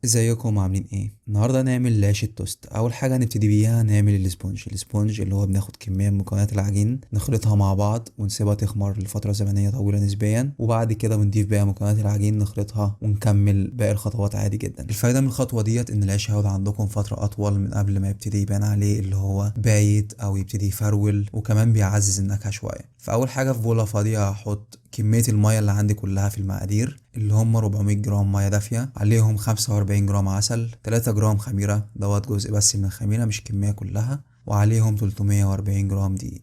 ازيكم عاملين ايه؟ النهارده هنعمل العيش التوست. اول حاجه هنبتدي بيها هنعمل الاسبونج اللي هو بناخد كميه من مكونات العجين نخلطها مع بعض ونسيبها تخمر لفتره زمنيه طويله نسبيا، وبعد كده بنضيف بقى مكونات العجين نخلطها ونكمل باقي الخطوات عادي جدا. الفايده من الخطوه ديت ان العيش هيقعد عندكم فتره اطول من قبل ما يبتدي يبان عليه اللي هو بايت او يبتدي يفرول، وكمان بيعزز النكهه شويه. فاول حاجه في بوله فاضيه هحط كمية المية اللي عندي كلها في المقادير، اللي هم 400 جرام مية دافية، عليهم 45 جرام عسل، 3 جرام خميرة دوت جزء بس من الخميرة مش الكمية كلها، وعليهم 340 جرام دقيق.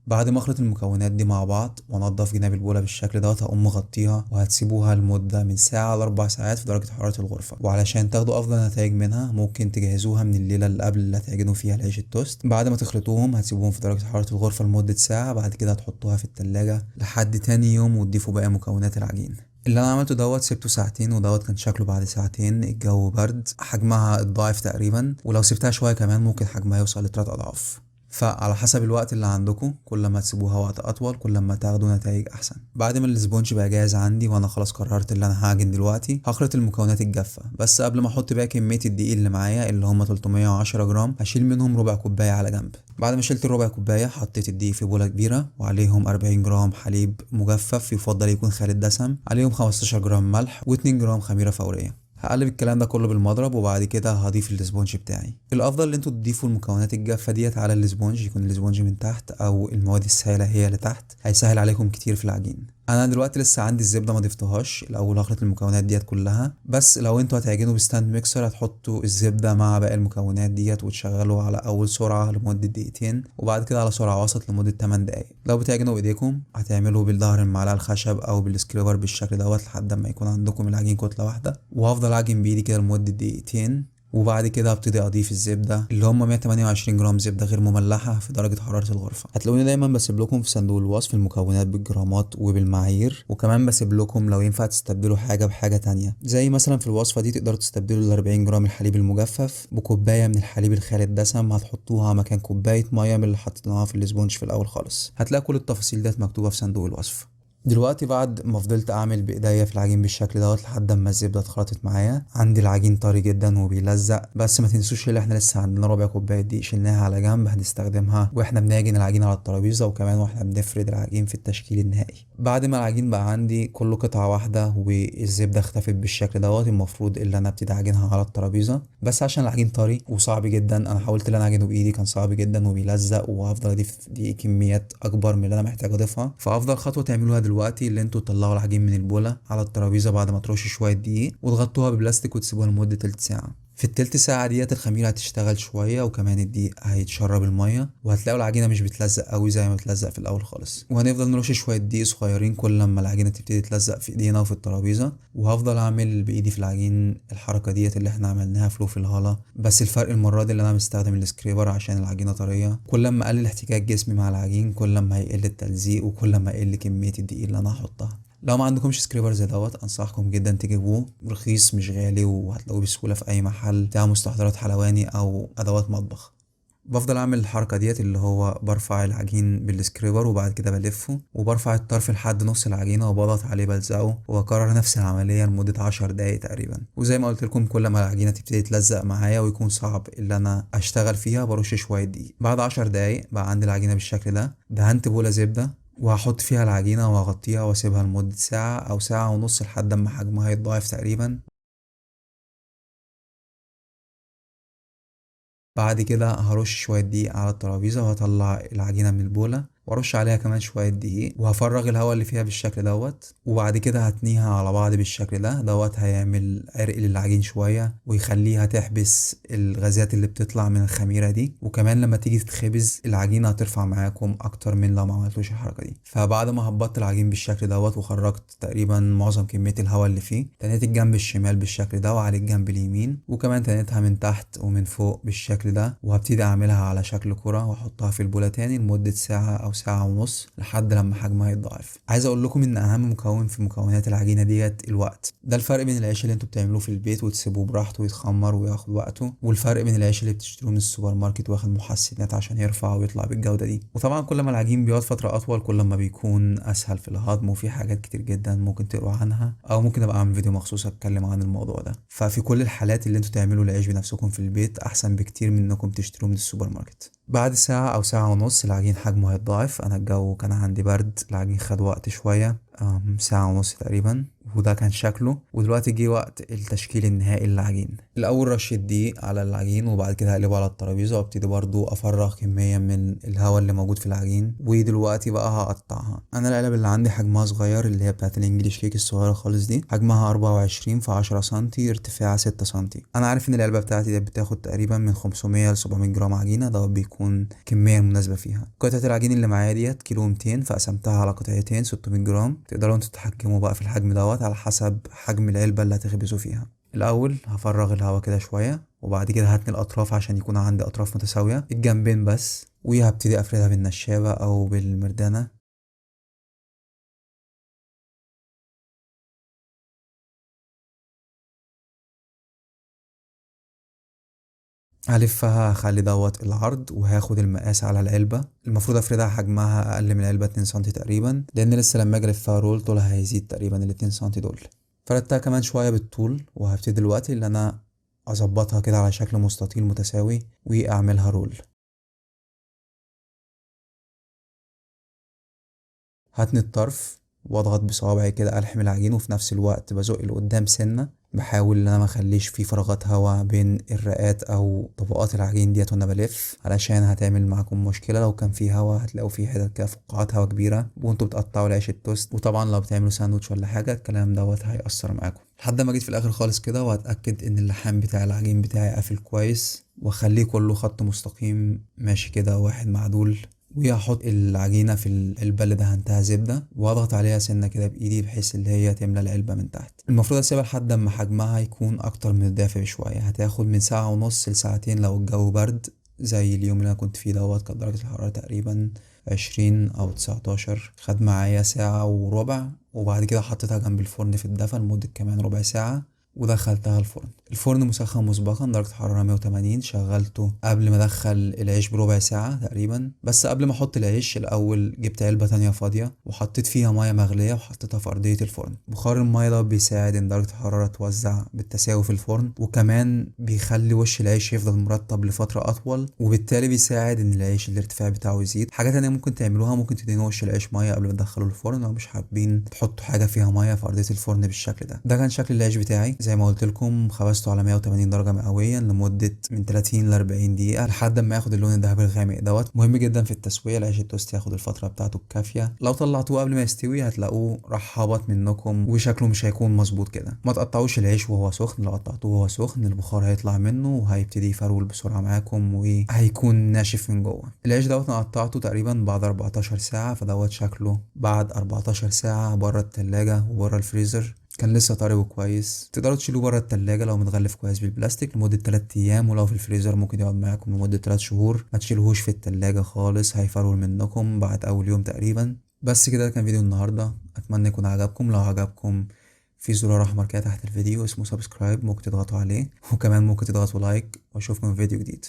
بعد ما اخلط المكونات دي مع بعض وانضف جناب البوله بالشكل دوت هقوم مغطيها وهتسيبوها لمده من ساعه ل4 ساعات في درجه حراره الغرفه. وعلشان تاخدوا افضل نتائج منها ممكن تجهزوها من الليله اللي قبل اللي هتعجنوا فيها العيش التوست. بعد ما تخلطوهم هتسيبوهم في درجه حراره الغرفه لمده ساعه، بعد كده هتحطوها في التلاجة لحد تاني يوم وتضيفوا باقي مكونات العجين. اللي انا عملته دوت سبته ساعتين، ودوت كان شكله بعد ساعتين الجو برد، حجمها اتضاعف تقريبا، ولو سبتها شويه كمان ممكن حجمها يوصل ل3 اضعاف. فعلى حسب الوقت اللي عندكم، كل ما تسيبوها وقت اطول كل ما تاخدوا نتائج احسن. بعد ما الاسبونج بقى جاهز عندي وانا خلاص قررت اللي انا هعجن دلوقتي، هخلط المكونات الجافه. بس قبل ما احط بقى كميه الدقيق اللي معايا اللي هم 310 جرام، هشيل منهم ربع كوبايه على جنب. بعد ما شلت الربع كوبايه حطيت الدقيق في بوله كبيره وعليهم 40 جرام حليب مجفف، يفضل يكون خالي الدسم، عليهم 15 جرام ملح و2 جرام خميره فوريه. هقلب الكلام ده كله بالمضرب وبعد كده هضيف الاسبونج بتاعي. الافضل ان انتوا تضيفوا المكونات الجافه ديت على الاسبونج، يكون الاسبونج من تحت او المواد السائله هي اللي تحت، هيسهل عليكم كتير في العجين. انا دلوقتي لسه عندي الزبده ما ضفتهاش، الاول هخلط المكونات ديت كلها. بس لو انتوا هتعجنوا بستاند ميكسر هتحطوا الزبده مع باقي المكونات ديت وتشغلوا على اول سرعه لمده دقيقتين، وبعد كده على سرعه وسط لمده 8 دقائق. لو بتعجنوا بايديكم هتعملوا بالظهر المعلقه الخشب او بالسكريبر بالشكل دوت لحد ما يكون عندكم العجين كتله واحده. وهفضل اعجن بايدي كده لمده دقيقتين، وبعد كده هبتدي اضيف الزبده اللي هم 128 جرام زبده غير مملحه في درجه حراره الغرفه. هتلاقوني دايما بسيب لكم في صندوق الوصف المكونات بالجرامات وبالمعايير، وكمان بسيب لكم لو ينفع تستبدلوا حاجه بحاجه تانية. زي مثلا في الوصفه دي تقدروا تستبدلوا ال 40 جرام الحليب المجفف بكوبايه من الحليب الخالي الدسم، هتحطوها مكان كوبايه ميه من اللي حطيناها في الاسبونج في الاول خالص. هتلاقي كل التفاصيل ديت مكتوبه في صندوق الوصف. دلوقتي بعد ما فضلت اعمل بايديا في العجين بالشكل دوت لحد ما الزبده اتخلطت معايا، عندي العجين طري جدا وبيلزق. بس ما تنسوش ان احنا لسه عندنا ربع كوبايه دي شلناها على جنب، هنستخدمها واحنا بنعجن العجين على الترابيزه، وكمان واحنا بنفرد العجين في التشكيل النهائي. بعد ما العجين بقى عندي كله قطعه واحده والزبده اختفت بالشكل دوت، المفروض ان انا ابتدي اعجنها على الترابيزه. بس عشان العجين طري وصعب جدا، انا حاولت ان انا اعجنه بايدي كان صعب جدا وبيلزق، وهفضل اضيف دي كميات اكبر من اللي انا محتاج اضيفها. فافضل خطوه تعملوها دلوقتي اللي انتوا تطلعوا العجين من البوله على الترابيزه بعد ما ترشوا شويه دقيق وتغطوها ببلاستيك وتسيبوها لمده تلت ساعه. في التلت ساعة ديت الخميرة هتشتغل شوية وكمان الدقيق هيتشرب المية، وهتلاقوا العجينة مش بتلزق قوي زي ما بتلزق في الأول خالص. وهنفضل نرش شوية دقيق صغيرين كل لما العجينة تبتدي تلزق في ايدينا وفي الترابيزة. وهفضل أعمل بإيدي في العجين الحركة ديت اللي احنا عملناها في الهالة، بس الفرق المرة دي اللي أنا مستخدم السكريبر عشان العجينة طرية. كل ما أقلل احتكاك جسمي مع العجين كل ما هيقل التلزيق وكل ما يقل كمية الدقيق اللي أنا هحطها. لو ما عندكمش سكريبر زي دوت انصحكم جدا تجيبوه، رخيص مش غالي وهتلاقوه بسهوله في اي محل بتاع مستحضرات حلواني او ادوات مطبخ. بفضل اعمل الحركه ديت اللي هو برفع العجين بالسكريبر وبعد كده بلفه وبرفع الطرف لحد نص العجينه وبضغط عليه بلزقه، وبكرر نفس العمليه لمده 10 دقايق تقريبا. وزي ما قلت لكم كل ما العجينه تبتدي تلزق معايا ويكون صعب اللي انا اشتغل فيها برش شويه دقيق. بعد 10 دقايق بقى عندي العجينه بالشكل ده. دهنت بوله زبده وهحط فيها العجينة وهغطيها واسيبها لمدة ساعة أو ساعة ونص لحد ما حجمها يتضاعف تقريبا. بعد كده هرش شوية دقيق على الترابيزة وهطلع العجينة من البولة وارش عليها كمان شوية دقيق وهفرغ الهواء اللي فيها بالشكل دوت. وبعد كده هتنيها على بعض بالشكل ده دوت، هيعمل عرق للعجين شوية ويخليها تحبس الغازات اللي بتطلع من الخميرة دي. وكمان لما تيجي تتخبز العجينة هترفع معاكم اكتر من لو ما عملتوش الحركة دي. فبعد ما هبطت العجين بالشكل دوت وخرجت تقريبا معظم كمية الهواء اللي فيه، تنيت الجنب الشمال بالشكل ده وعلى الجنب اليمين، وكمان تنيتها من تحت ومن فوق بالشكل ده. وهبتدي اعملها على شكل كرة واحطها في البولة تاني لمدة ساعة او او ساعة ونص لحد لما حجمها يتضاعف. عايز اقول لكم ان اهم مكون في مكونات العجينة ديت الوقت. ده الفرق بين العيش اللي انتوا بتعملوه في البيت وتسيبوه براحته يتخمر وياخد وقته، والفرق بين العيش اللي بتشتروه من السوبر ماركت واخد محسنات عشان يرفع ويطلع بالجودة دي. وطبعا كل ما العجين بيقعد فترة اطول كل ما بيكون اسهل في الهضم، وفي حاجات كتير جدا ممكن تقروا عنها او ممكن ابقى اعمل فيديو مخصوص اتكلم عن الموضوع ده. ففي كل الحالات اللي انتوا تعملوا العيش بنفسكم في البيت احسن بكتير من انكم تشتروه من السوبر ماركت. بعد ساعة او ساعة ونص العجين حجمه هيتضاعف. انا الجو كان عندي برد، العجين خد وقت شوية، ساعة ونص تقريبا، وده كان شكله. ودلوقتي جه وقت التشكيل النهائي للعجين. الاول رش الدقيق على العجين وبعد كده هقلبه على الترابيزه وابتدي برضو افرغ كميه من الهواء اللي موجود في العجين. ودلوقتي بقى هقطعها. انا العلب اللي عندي حجمها صغير، اللي هي بتاعت الانجليش كيك الصغيره خالص دي، حجمها 24 في 10 سنتي، ارتفاعها 6 سنتي. انا عارف ان العلبه بتاعتي دي بتاخد تقريبا من 500 ل 700 جرام عجينه، ده بيكون كميه مناسبه فيها. قطعه العجين اللي معايا ديت كيلو 200، فقسمتها على قطعتين 600 جرام. تقدروا انتوا تتحكموا بقى في الحجم دوت على حسب حجم العلبة اللي هتخبزوا فيها. الأول هفرغ الهواء كده شوية، وبعد كده هتني الأطراف عشان يكون عندي أطراف متساوية، الجنبين بس، وهبتدي أفردها بالنشابة أو بالمردانة. هلفها هخلي دوت العرض، وهاخد المقاس على العلبة. المفروض افردها حجمها اقل من العلبة 2 سنتي تقريبا، لان لسه لما اجي الفها رول طولها هيزيد تقريبا ال 2 سنتي دول. فردتها كمان شوية بالطول، وهبتدي دلوقتي اللي انا اظبطها كده على شكل مستطيل متساوي واعملها رول. هتني الطرف واضغط بصوابعي كده الحم العجين، وفي نفس الوقت بزق لقدام سنه، بحاول ان انا ما اخليش في فراغات هواء بين الرقات او طبقات العجين ديت وانا بلف، علشان هتعمل معاكم مشكله. لو كان في هواء هتلاقوا في حتت كده فقاعات هواء كبيره وانتوا بتقطعوا العيش التوست. وطبعا لو بتعملوا ساندوتش ولا حاجه الكلام دوت هيأثر معاكم. لحد ما جيت في الاخر خالص كده وهتاكد ان اللحام بتاع العجين بتاعي قافل كويس، واخليه كله خط مستقيم ماشي كده واحد معدول. وهحط العجينة في العلبة اللي دهنتها زبدة، واضغط عليها سنة كده بايدي بحيث اللي هي تملى العلبة من تحت. المفروض اسيبها لحد اما حجمها يكون اكتر من الدافع بشوية. هتاخد من ساعة ونص لساعتين لو الجو برد، زي اليوم اللي انا كنت فيه دوت كانت درجة الحرارة تقريبا 20 او 19. خد معايا ساعة وربع، وبعد كده حطيتها جنب الفرن في الدفا لمدة كمان ربع ساعة، ودخلتها الفرن مسخن مسبقا درجة حرارة 180. شغلته قبل ما ادخل العيش بربع ساعة تقريبا. بس قبل ما احط العيش الاول جبت علبة تانية فاضية وحطيت فيها مية مغلية وحطيتها في ارضية الفرن. بخار المية ده بيساعد ان درجة الحرارة توزع بالتساوي في الفرن، وكمان بيخلي وش العيش يفضل مرطب لفترة اطول، وبالتالي بيساعد ان العيش الارتفاع بتاعه يزيد. حاجة تانية ممكن تعملوها، ممكن تدهنوا وش العيش مية قبل ما تدخلوا الفرن لو مش حابين تحطوا حاجة فيها مية في ارضية الفرن بالشكل ده. ده كان شكل العيش بتاعي. زي ما قلت لكم خبزته على 180 درجة مئوية لمدة من 30 ل 40 دقيقة لحد ما ياخد اللون الذهبي الغامق دوت. مهم جدا في التسوية العيش التوست ياخد الفترة بتاعته الكافية. لو طلعتوه قبل ما يستوي هتلاقوه راح هبط منكم وشكله مش هيكون مظبوط كده. ما تقطعوش العيش وهو سخن، لو قطعتوه وهو سخن البخار هيطلع منه وهيبتدي يفرول بسرعة معاكم وهيكون ناشف من جوه. العيش دوت انا قطعته تقريبا بعد 14 ساعة، فدوت شكله بعد 14 ساعة بره التلاجة وبره الفريزر كان لسه طري وكويس. تقدروا تشيلوه بره التلاجة لو متغلف كويس بالبلاستيك لمدة 3 ايام، ولو في الفريزر ممكن يقعد معاكم لمدة 3 شهور. ما تشيلوهوش في التلاجة خالص، هيفرول منكم بعد اول يوم تقريبا. بس كده كان فيديو النهاردة، اتمنى يكون عجبكم. لو عجبكم في زرار احمر كده تحت الفيديو اسمه سبسكرايب، ممكن تضغطوا عليه، وكمان ممكن تضغطوا لايك، واشوفكم في فيديو جديد.